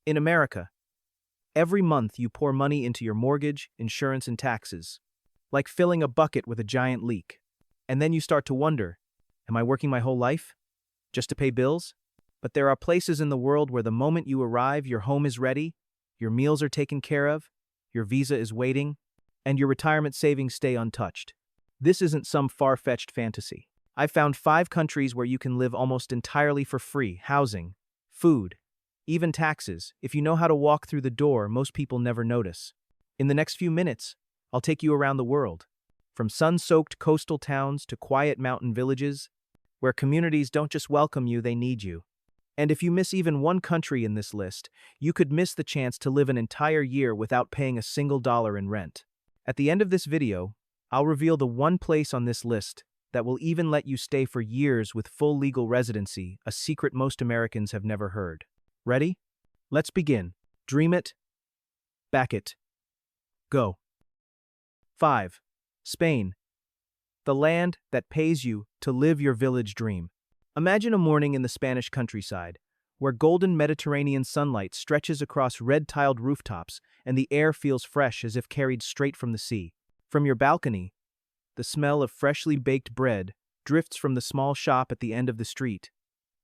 In America, every month you pour money into your mortgage, insurance, and taxes, like filling a bucket with a giant leak. And then you start to wonder, am I working my whole life just to pay bills? But there are places in the world where the moment you arrive, your home is ready, your meals are taken care of, your visa is waiting, and your retirement savings stay untouched. This isn't some far-fetched fantasy. I've found 5 countries where you can live almost entirely for free: housing, food, even taxes. If you know how to walk through the door, most people never notice. In the next few minutes, I'll take you around the world, from sun-soaked coastal towns to quiet mountain villages, where communities don't just welcome you, they need you. And if you miss even one country in this list, you could miss the chance to live an entire year without paying a single dollar in rent. At the end of this video, I'll reveal the one place on this list that will even let you stay for years with full legal residency, a secret most Americans have never heard. Ready? Let's begin. Dream it. Back it. Go. 5. Spain. The land that pays you to live your village dream. Imagine a morning in the Spanish countryside, where golden Mediterranean sunlight stretches across red-tiled rooftops and the air feels fresh as if carried straight from the sea. From your balcony, the smell of freshly baked bread drifts from the small shop at the end of the street,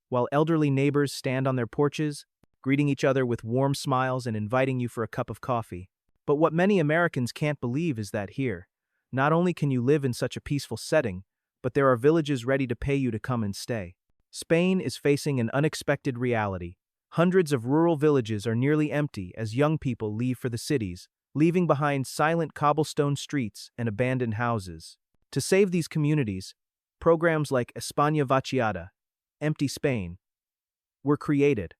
while elderly neighbors stand on their porches, greeting each other with warm smiles and inviting you for a cup of coffee. But what many Americans can't believe is that here, not only can you live in such a peaceful setting, but there are villages ready to pay you to come and stay. Spain is facing an unexpected reality. Hundreds of rural villages are nearly empty as young people leave for the cities, leaving behind silent cobblestone streets and abandoned houses. To save these communities, programs like España Vaciada, Empty Spain, were created,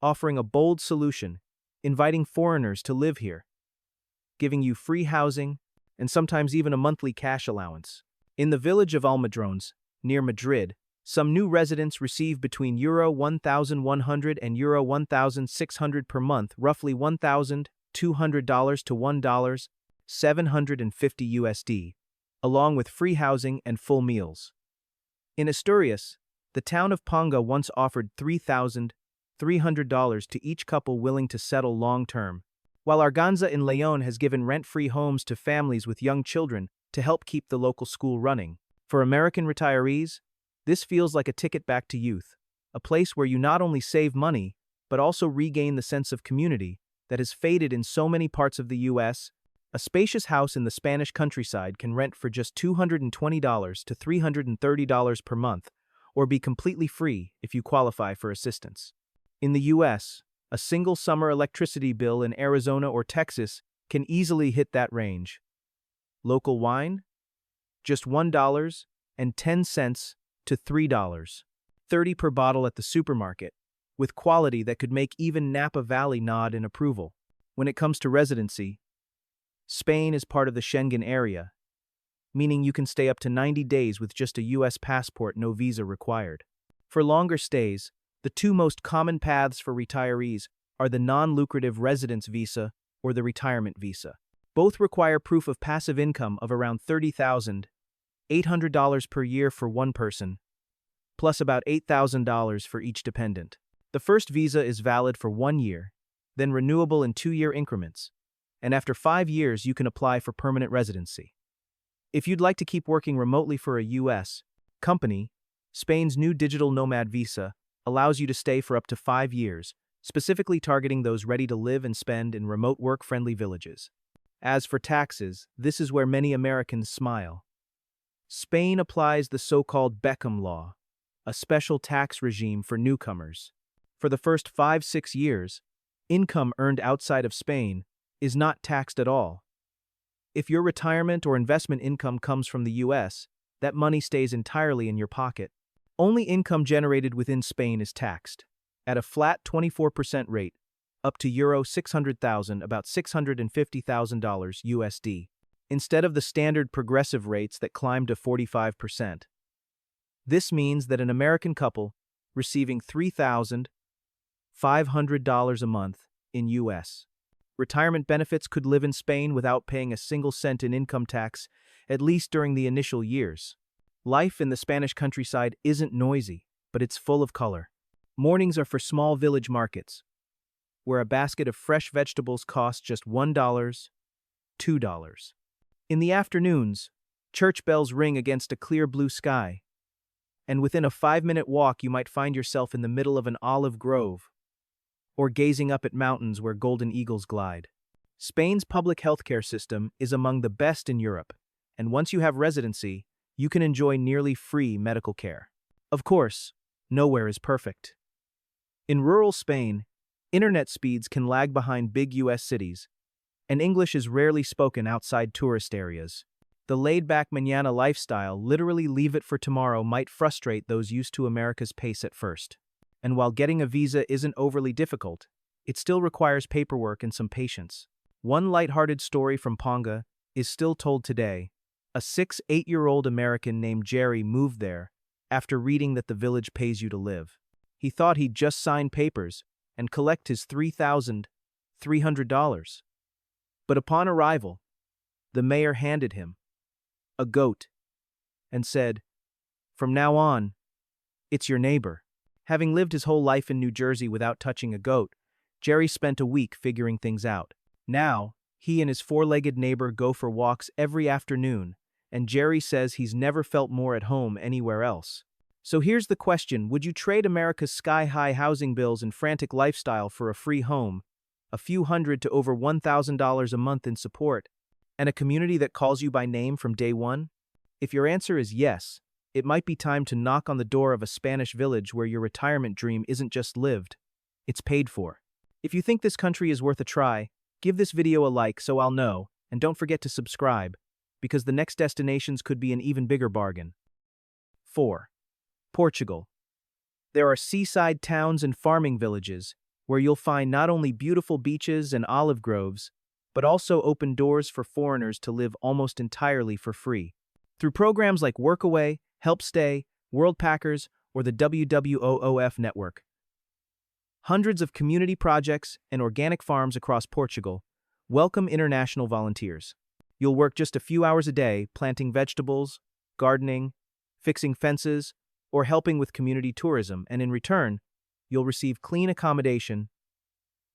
offering a bold solution, inviting foreigners to live here, giving you free housing, and sometimes even a monthly cash allowance. In the village of Almadrones, near Madrid, some new residents receive between Euro 1,100 and Euro 1,600 per month, roughly $1,200 to $1,750 USD, along with free housing and full meals. In Asturias, the town of Ponga once offered $3,300 to each couple willing to settle long-term, while Arganza in León has given rent-free homes to families with young children to help keep the local school running. For American retirees, this feels like a ticket back to youth, a place where you not only save money, but also regain the sense of community that has faded in so many parts of the U.S. A spacious house in the Spanish countryside can rent for just $220 to $330 per month, or be completely free if you qualify for assistance. In the U.S., a single summer electricity bill in Arizona or Texas can easily hit that range. Local wine? Just $1.10 to $3.30 per bottle at the supermarket, with quality that could make even Napa Valley nod in approval. When it comes to residency, Spain is part of the Schengen area, meaning you can stay up to 90 days with just a U.S. passport, no visa required. For longer stays, the 2 most common paths for retirees are the non-lucrative residence visa or the retirement visa. Both require proof of passive income of around $30,800 per year for one person, plus about $8,000 for each dependent. The first visa is valid for 1 year, then renewable in 2-year increments, and after 5 years you can apply for permanent residency. If you'd like to keep working remotely for a U.S. company, Spain's new digital nomad visa allows you to stay for up to 5 years, specifically targeting those ready to live and spend in remote work-friendly villages. As for taxes, this is where many Americans smile. Spain applies the so-called Beckham Law, a special tax regime for newcomers. For the first 5-6 years, income earned outside of Spain is not taxed at all. If your retirement or investment income comes from the U.S., that money stays entirely in your pocket. Only income generated within Spain is taxed, at a flat 24% rate, up to Euro 600,000, about $650,000 USD, instead of the standard progressive rates that climb to 45%. This means that an American couple receiving $3,500 a month in U.S. retirement benefits could live in Spain without paying a single cent in income tax, at least during the initial years. Life in the Spanish countryside isn't noisy, but it's full of color. Mornings are for small village markets, where a basket of fresh vegetables costs just $1, $2. In the afternoons, church bells ring against a clear blue sky, and within a 5-minute walk you might find yourself in the middle of an olive grove, or gazing up at mountains where golden eagles glide. Spain's public healthcare system is among the best in Europe, and once you have residency, you can enjoy nearly free medical care. Of course, nowhere is perfect. In rural Spain, internet speeds can lag behind big US cities, and English is rarely spoken outside tourist areas. The laid-back mañana lifestyle, literally leave it for tomorrow, might frustrate those used to America's pace at first. And while getting a visa isn't overly difficult, it still requires paperwork and some patience. One lighthearted story from Ponga is still told today. A 8-year-old American named Jerry moved there after reading that the village pays you to live. He thought he'd just sign papers and collect his $3,300. But upon arrival, the mayor handed him a goat and said, "From now on, it's your neighbor." Having lived his whole life in New Jersey without touching a goat, Jerry spent a week figuring things out. Now, he and his 4-legged neighbor go for walks every afternoon, and Jerry says he's never felt more at home anywhere else. So here's the question: would you trade America's sky-high housing bills and frantic lifestyle for a free home, a few hundred to over $1,000 a month in support, and a community that calls you by name from day one? If your answer is yes, it might be time to knock on the door of a Spanish village where your retirement dream isn't just lived, it's paid for. If you think this country is worth a try, give this video a like so I'll know, and don't forget to subscribe, because the next destinations could be an even bigger bargain. 4. Portugal. There are seaside towns and farming villages where you'll find not only beautiful beaches and olive groves, but also open doors for foreigners to live almost entirely for free. Through programs like Workaway, Help Stay, Worldpackers, or the WWOOF network. Hundreds of community projects and organic farms across Portugal welcome international volunteers. You'll work just a few hours a day planting vegetables, gardening, fixing fences, or helping with community tourism, and in return, you'll receive clean accommodation,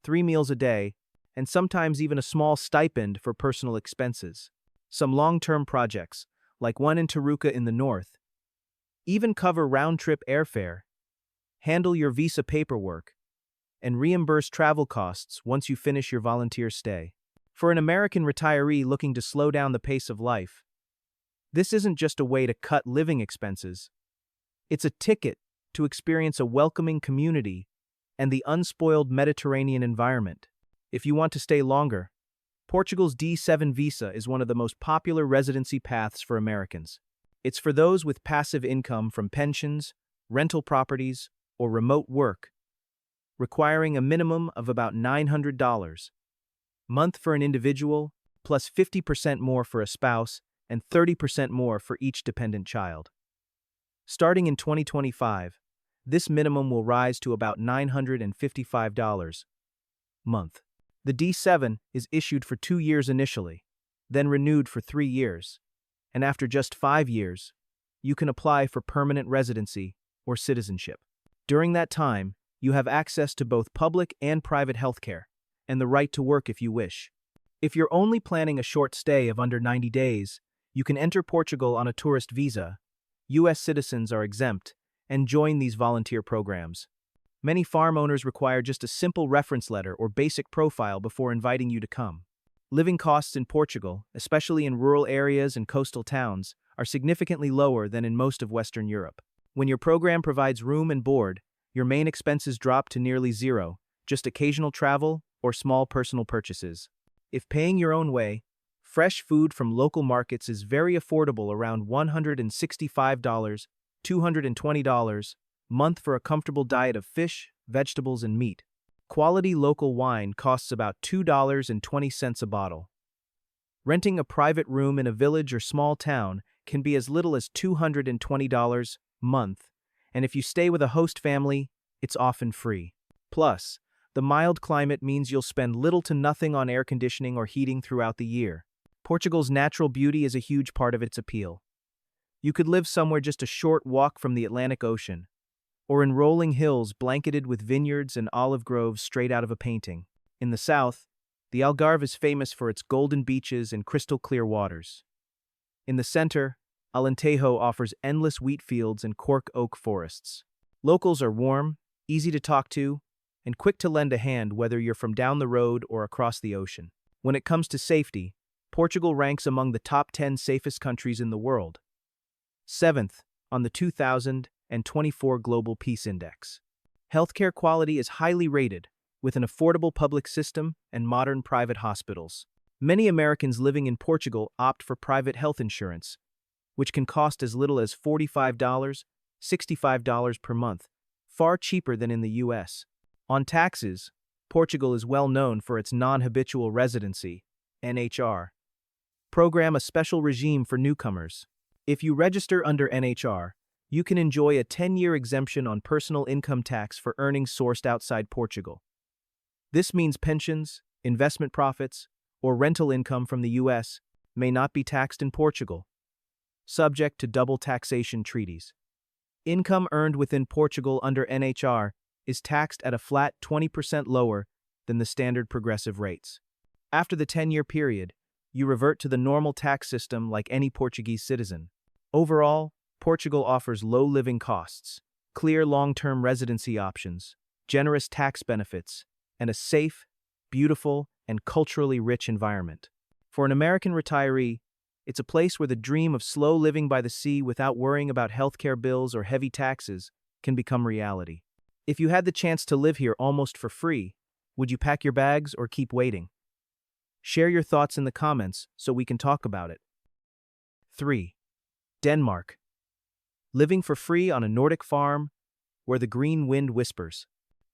3 meals a day, and sometimes even a small stipend for personal expenses. Some long-term projects, like one in Tarouca in the north, even cover round-trip airfare, handle your visa paperwork, and reimburse travel costs once you finish your volunteer stay. For an American retiree looking to slow down the pace of life, this isn't just a way to cut living expenses. It's a ticket to experience a welcoming community and the unspoiled Mediterranean environment. If you want to stay longer, Portugal's D7 visa is one of the most popular residency paths for Americans. It's for those with passive income from pensions, rental properties, or remote work, requiring a minimum of about $900 a month for an individual, plus 50% more for a spouse and 30% more for each dependent child. Starting in 2025, this minimum will rise to about $955 a month. The D7 is issued for 2 years initially, then renewed for 3 years, and after just 5 years, you can apply for permanent residency or citizenship. During that time, you have access to both public and private healthcare, and the right to work if you wish. If you're only planning a short stay of under 90 days, you can enter Portugal on a tourist visa. U.S. citizens are exempt, and join these volunteer programs. Many farm owners require just a simple reference letter or basic profile before inviting you to come. Living costs in Portugal, especially in rural areas and coastal towns, are significantly lower than in most of Western Europe. When your program provides room and board, your main expenses drop to nearly zero, just occasional travel or small personal purchases. If paying your own way, fresh food from local markets is very affordable, around $165, $220 a month for a comfortable diet of fish, vegetables, and meat. Quality local wine costs about $2.20 a bottle. Renting a private room in a village or small town can be as little as $220 a month, and if you stay with a host family, it's often free. Plus, the mild climate means you'll spend little to nothing on air conditioning or heating throughout the year. Portugal's natural beauty is a huge part of its appeal. You could live somewhere just a short walk from the Atlantic Ocean, or in rolling hills blanketed with vineyards and olive groves straight out of a painting. In the south, the Algarve is famous for its golden beaches and crystal-clear waters. In the center, Alentejo offers endless wheat fields and cork oak forests. Locals are warm, easy to talk to, and quick to lend a hand whether you're from down the road or across the ocean. When it comes to safety, Portugal ranks among the top 10 safest countries in the world, 7th on the 2024 Global Peace Index. Healthcare quality is highly rated, with an affordable public system and modern private hospitals. Many Americans living in Portugal opt for private health insurance, which can cost as little as $45, $65 per month, far cheaper than in the US. On taxes, Portugal is well known for its non-habitual residency, NHR, program, a special regime for newcomers. If you register under NHR, you can enjoy a 10-year exemption on personal income tax for earnings sourced outside Portugal. This means pensions, investment profits, or rental income from the US may not be taxed in Portugal, subject to double taxation treaties. Income earned within Portugal under NHR is taxed at a flat 20% lower than the standard progressive rates. After the 10-year period, you revert to the normal tax system like any Portuguese citizen. Overall, Portugal offers low living costs, clear long-term residency options, generous tax benefits, and a safe, beautiful, and culturally rich environment. For an American retiree, it's a place where the dream of slow living by the sea without worrying about healthcare bills or heavy taxes can become reality. If you had the chance to live here almost for free, would you pack your bags or keep waiting? Share your thoughts in the comments so we can talk about it. 3. Denmark. Living for free on a Nordic farm where the green wind whispers.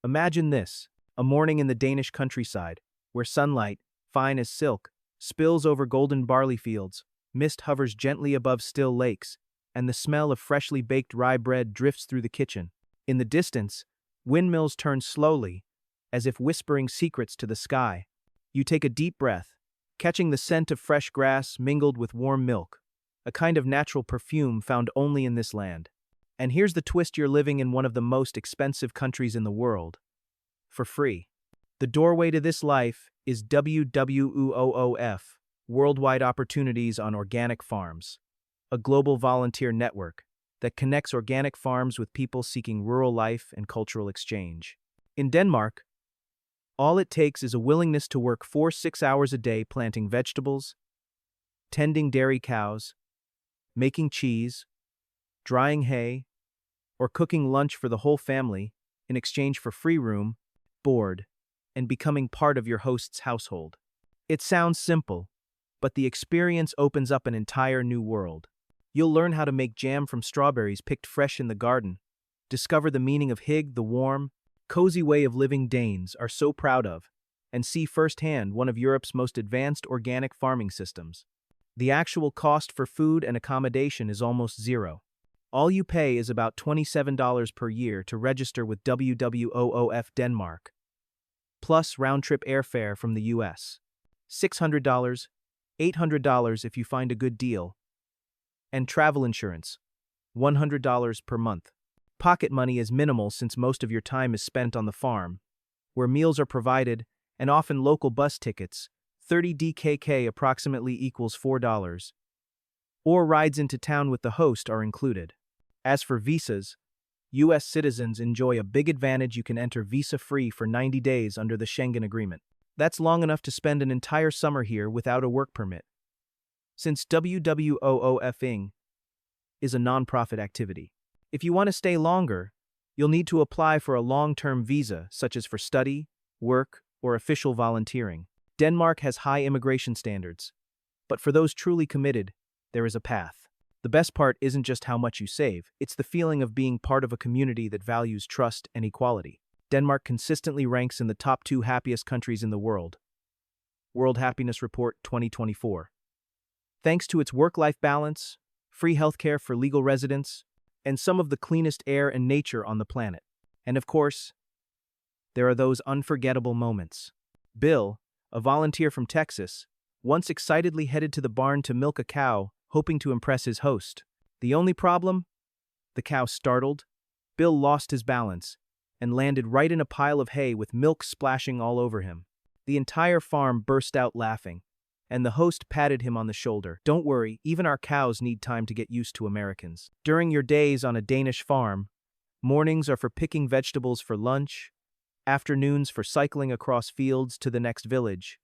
Imagine this, a morning in the Danish countryside, where sunlight, fine as silk, spills over golden barley fields, mist hovers gently above still lakes, and the smell of freshly baked rye bread drifts through the kitchen. In the distance, windmills turn slowly, as if whispering secrets to the sky. You take a deep breath, catching the scent of fresh grass mingled with warm milk, a kind of natural perfume found only in this land. And here's the twist: you're living in one of the most expensive countries in the world, for free. The doorway to this life is WWOOF, Worldwide Opportunities on Organic Farms, a global volunteer network that connects organic farms with people seeking rural life and cultural exchange. In Denmark, all it takes is a willingness to work 4-6 hours a day planting vegetables, tending dairy cows, making cheese, drying hay, or cooking lunch for the whole family in exchange for free room, board, and becoming part of your host's household. It sounds simple, but the experience opens up an entire new world. You'll learn how to make jam from strawberries picked fresh in the garden, discover the meaning of hygge, the warm, cozy way of living Danes are so proud of, and see firsthand one of Europe's most advanced organic farming systems. The actual cost for food and accommodation is almost zero. All you pay is about $27 per year to register with WWOOF Denmark, plus round-trip airfare from the US. $600, $800 if you find a good deal, and travel insurance, $100 per month. Pocket money is minimal since most of your time is spent on the farm, where meals are provided and often local bus tickets, 30 DKK approximately equals $4, or rides into town with the host are included. As for visas, U.S. citizens enjoy a big advantage: you can enter visa-free for 90 days under the Schengen Agreement. That's long enough to spend an entire summer here without a work permit. Since WWOOFing is a non-profit activity, if you want to stay longer, you'll need to apply for a long-term visa, such as for study, work, or official volunteering. Denmark has high immigration standards, but for those truly committed, there is a path. The best part isn't just how much you save, it's the feeling of being part of a community that values trust and equality. Denmark consistently ranks in the top 2 happiest countries in the world. World Happiness Report 2024. Thanks to its work-life balance, free healthcare for legal residents, and some of the cleanest air and nature on the planet. And of course, there are those unforgettable moments. Bill, a volunteer from Texas, once excitedly headed to the barn to milk a cow, hoping to impress his host. The only problem? The cow startled, Bill lost his balance and landed right in a pile of hay with milk splashing all over him. The entire farm burst out laughing, and the host patted him on the shoulder. "Don't worry, even our cows need time to get used to Americans." During your days on a Danish farm, mornings are for picking vegetables for lunch, afternoons for cycling across fields to the next village,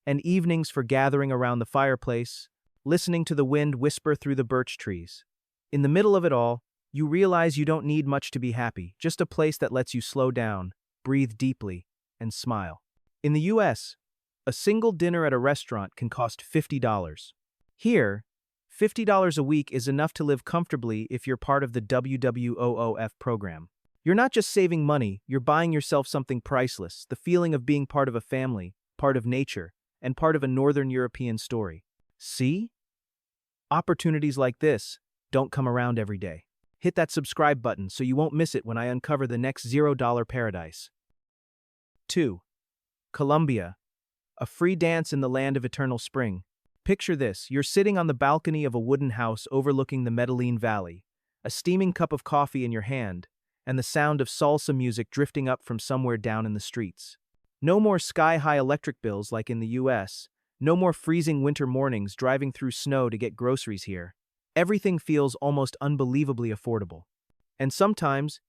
and evenings for gathering around the fireplace, listening to the wind whisper through the birch trees. In the middle of it all, you realize you don't need much to be happy, just a place that lets you slow down, breathe deeply, and smile. In the US, a single dinner at a restaurant can cost $50. Here, $50 a week is enough to live comfortably if you're part of the WWOOF program. You're not just saving money, you're buying yourself something priceless, the feeling of being part of a family, part of nature, and part of a Northern European story. See? Opportunities like this don't come around every day. Hit that subscribe button so you won't miss it when I uncover the next $0 paradise. 2. Colombia. A free dance in the land of eternal spring. Picture this, you're sitting on the balcony of a wooden house overlooking the Medellin Valley, a steaming cup of coffee in your hand, and the sound of salsa music drifting up from somewhere down in the streets. No more sky-high electric bills like in the US, no more freezing winter mornings driving through snow to get groceries here. Everything feels almost unbelievably affordable. And sometimes,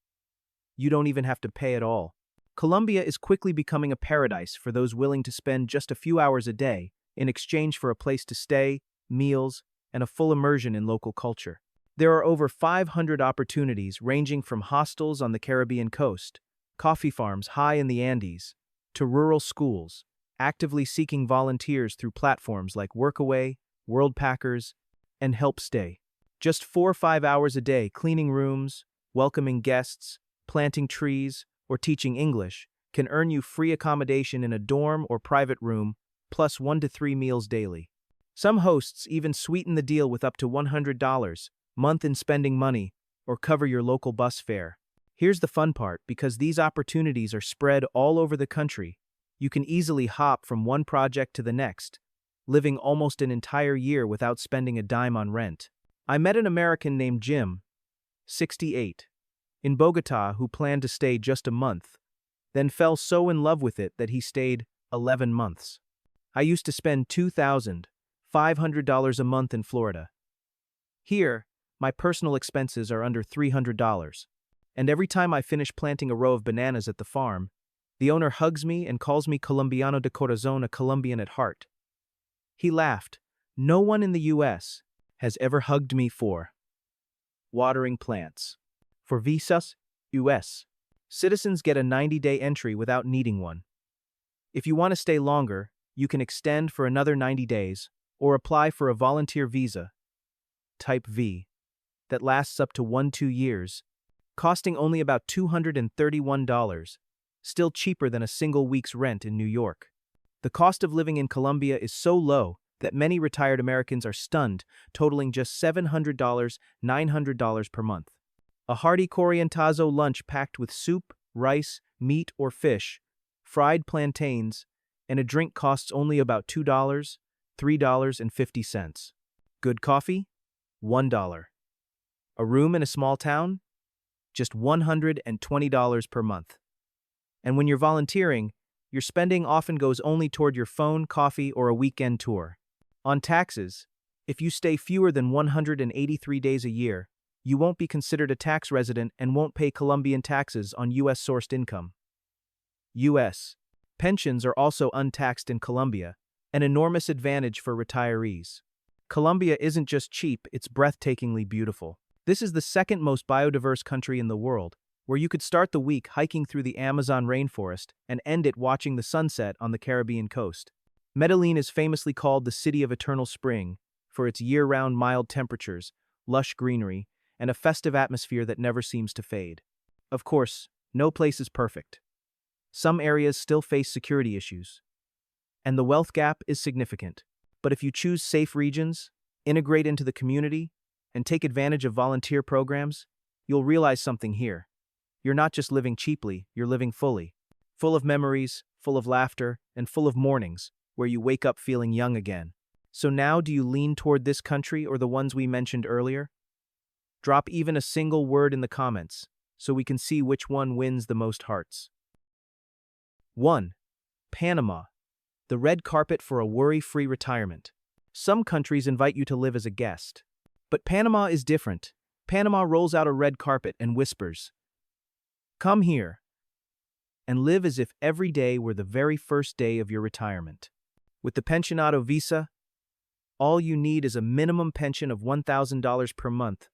you don't even have to pay at all. Colombia is quickly becoming a paradise for those willing to spend just a few hours a day in exchange for a place to stay, meals, and a full immersion in local culture. There are over 500 opportunities ranging from hostels on the Caribbean coast, coffee farms high in the Andes, to rural schools, actively seeking volunteers through platforms like Workaway, Worldpackers, and Help Stay. Just 4 or 5 hours a day cleaning rooms, welcoming guests, planting trees, or teaching English can earn you free accommodation in a dorm or private room, plus 1 to 3 meals daily. Some hosts even sweeten the deal with up to $100 month in spending money or cover your local bus fare. Here's the fun part, because these opportunities are spread all over the country, you can easily hop from one project to the next, living almost an entire year without spending a dime on rent. I met an American named Jim, 68, in Bogota who planned to stay just a month, then fell so in love with it that he stayed 11 months. I used to spend $2,500 a month in Florida. Here, my personal expenses are under $300, and every time I finish planting a row of bananas at the farm, the owner hugs me and calls me Colombiano de corazón, a Colombian at heart. He laughed. No one in the US has ever hugged me for watering plants. For visas, US citizens get a 90-day entry without needing one. If you want to stay longer, you can extend for another 90 days or apply for a volunteer visa, type V, that lasts up to 1-2 years, costing only about $231, still cheaper than a single week's rent in New York. The cost of living in Colombia is so low that many retired Americans are stunned, totaling just $700, $900 per month. A hearty corrientazo lunch packed with soup, rice, meat or fish, fried plantains, and a drink costs only about $2, $3.50. Good coffee? $1. A room in a small town? Just $120 per month. And when you're volunteering, your spending often goes only toward your phone, coffee, or a weekend tour. On taxes, if you stay fewer than 183 days a year, you won't be considered a tax resident and won't pay Colombian taxes on US-sourced income. US. Pensions are also untaxed in Colombia, an enormous advantage for retirees. Colombia isn't just cheap, it's breathtakingly beautiful. This is the second most biodiverse country in the world, where you could start the week hiking through the Amazon rainforest and end it watching the sunset on the Caribbean coast. Medellin is famously called the City of Eternal Spring for its year-round mild temperatures, lush greenery, and a festive atmosphere that never seems to fade. Of course, no place is perfect. Some areas still face security issues, and the wealth gap is significant. But if you choose safe regions, integrate into the community, and take advantage of volunteer programs, you'll realize something here. You're not just living cheaply, you're living fully. Full of memories, full of laughter, and full of mornings, where you wake up feeling young again. So now, do you lean toward this country or the ones we mentioned earlier? Drop even a single word in the comments, so we can see which one wins the most hearts. 1. Panama, the red carpet for a worry-free retirement. Some countries invite you to live as a guest. But Panama is different. Panama rolls out a red carpet and whispers, "Come here," and live as if every day were the very first day of your retirement. With the pensionado visa, all you need is a minimum pension of $1,000 per month,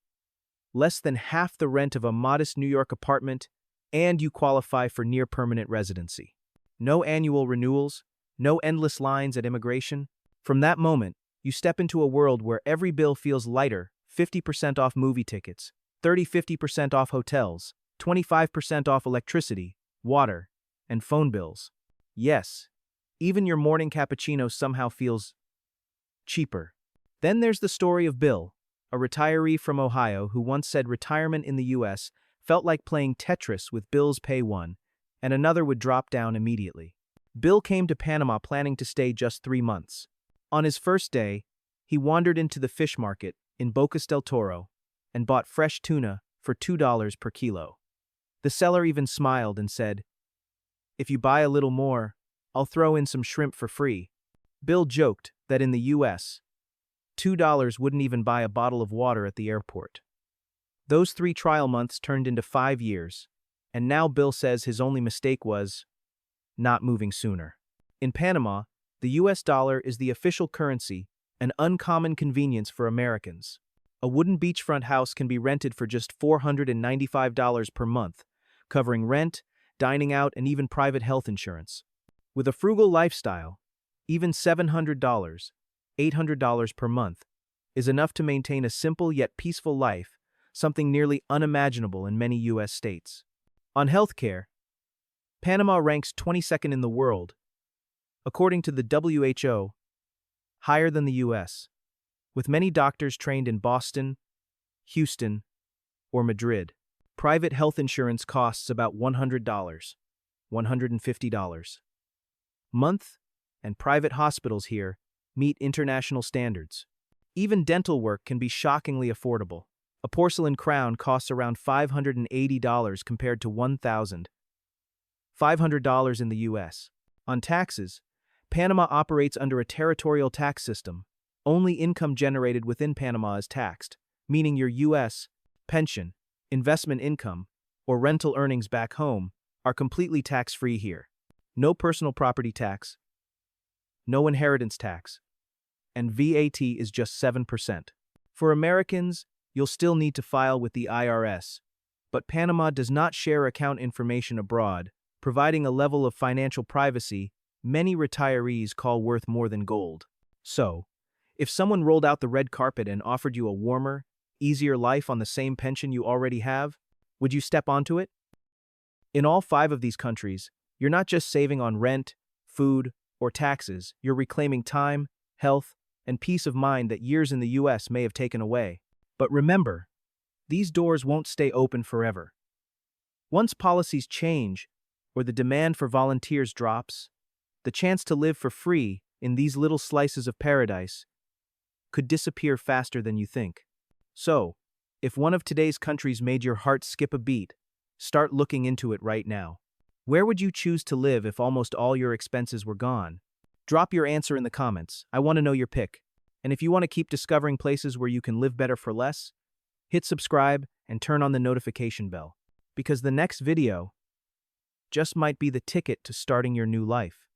less than half the rent of a modest New York apartment, and you qualify for near-permanent residency. No annual renewals, no endless lines at immigration. From that moment, you step into a world where every bill feels lighter: 50% off movie tickets, 50% off hotels, 25% off electricity, water, and phone bills. Yes, even your morning cappuccino somehow feels cheaper. Then there's the story of Bill, a retiree from Ohio who once said retirement in the US felt like playing Tetris with bills pay one, and another would drop down immediately. Bill came to Panama planning to stay just 3 months. On his first day, he wandered into the fish market in Bocas del Toro and bought fresh tuna for $2 per kilo. The seller even smiled and said, "If you buy a little more, I'll throw in some shrimp for free." Bill joked that in the US, $2 wouldn't even buy a bottle of water at the airport. Those 3 trial months turned into 5 years, and now Bill says his only mistake was not moving sooner. In Panama, the US dollar is the official currency, an uncommon convenience for Americans. A wooden beachfront house can be rented for just $495 per month, covering rent, dining out, and even private health insurance. With a frugal lifestyle, even $700, $800 per month, is enough to maintain a simple yet peaceful life, something nearly unimaginable in many US states. On healthcare, Panama ranks 22nd in the world, according to the WHO, higher than the US, with many doctors trained in Boston, Houston, or Madrid. Private health insurance costs about $100, $150 month, and private hospitals here meet international standards. Even dental work can be shockingly affordable. A porcelain crown costs around $580 compared to $1,500 in the US. On taxes, Panama operates under a territorial tax system. Only income generated within Panama is taxed, meaning your US pension, investment income, or rental earnings back home are completely tax-free here. No personal property tax, no inheritance tax, and VAT is just 7%. For Americans, you'll still need to file with the IRS, but Panama does not share account information abroad, providing a level of financial privacy many retirees call worth more than gold. So, if someone rolled out the red carpet and offered you a warmer, easier life on the same pension you already have, would you step onto it? In all 5 of these countries, you're not just saving on rent, food, or taxes, you're reclaiming time, health, and peace of mind that years in the US may have taken away. But remember, these doors won't stay open forever. Once policies change, or the demand for volunteers drops, the chance to live for free in these little slices of paradise could disappear faster than you think. So, if one of today's countries made your heart skip a beat, start looking into it right now. Where would you choose to live if almost all your expenses were gone? Drop your answer in the comments. I want to know your pick. And if you want to keep discovering places where you can live better for less, hit subscribe and turn on the notification bell, because the next video just might be the ticket to starting your new life.